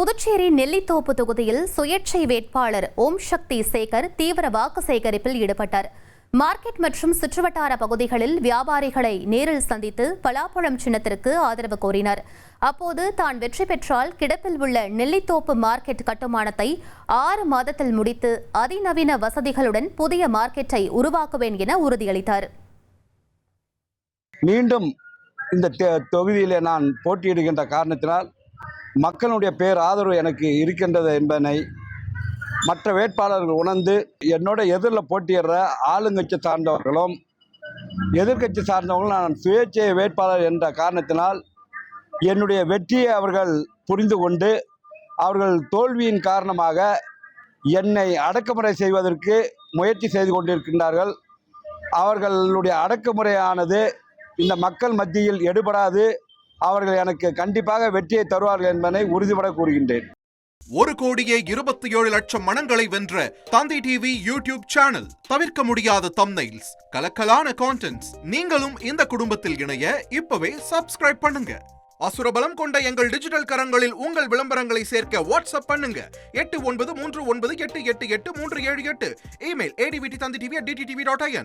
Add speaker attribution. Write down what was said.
Speaker 1: புதுச்சேரி நெல்லித்தோப்பு தொகுதியில் சுயேட்சை வேட்பாளர் ஓம் சக்தி சேகர் தீவிர வாக்கு சேகரிப்பில் ஈடுபட்டார். மார்க்கெட் மற்றும் சுற்றுவட்டார பகுதிகளில் வியாபாரிகளை நேரில் சந்தித்து பலாப்பழம் சின்னத்திற்கு ஆதரவு கோரினார். அப்போது தான் வெற்றி பெற்றால் கிடப்பில் உள்ள நெல்லித்தோப்பு மார்க்கெட் கட்டுமானத்தை 6 மாதத்தில் முடித்து அதிநவீன வசதிகளுடன் புதிய மார்க்கெட்டை உருவாக்குவேன் என உறுதியளித்தார்.
Speaker 2: மீண்டும் இந்த தொகுதியிலே நான் போட்டியிடுகின்ற காரணத்தினால் மக்களுடைய பேர் ஆதரவு எனக்கு இருக்கின்றது என்பதனை மற்ற வேட்பாளர்கள் உணர்ந்து என்னோட எதிரில் போட்டியிடுற ஆளுங்கட்சி சார்ந்தவர்களும் எதிர்கட்சி சார்ந்தவர்களும் நான் சுயேட்சை வேட்பாளர் என்ற காரணத்தினால் என்னுடைய வெற்றியை அவர்கள் புரிந்து கொண்டு அவர்கள் தோல்வியின் காரணமாக என்னை அடக்குமுறை செய்வதற்கு முயற்சி செய்து கொண்டிருக்கின்றார்கள். அவர்களுடைய அடக்குமுறையானது இந்த மக்கள் மத்தியில் எடுபடாது. அவர்கள் எனக்கு கண்டிப்பாக வெற்றியை தருவார்கள் என்பதை உறுதிபட கூறுகின்றேன்.
Speaker 3: 1,27,00,000 மனங்களை வென்ற தந்தி டிவி யூடியூப் சேனல். தவிர்க்க முடியாத தம்ப்நெயில்ஸ், கலக்கலான கான்டென்ட்ஸ். நீங்களும் இந்த குடும்பத்தில் இணைய இப்பவே சப்ஸ்கிரைப் பண்ணுங்க. அசுரபலம் கொண்ட எங்கள் டிஜிட்டல் கரங்களில் உங்கள் விளம்பரங்களை சேர்க்க வாட்ஸ்அப் பண்ணுங்க. 8939888378. Email advttv@dttv.in.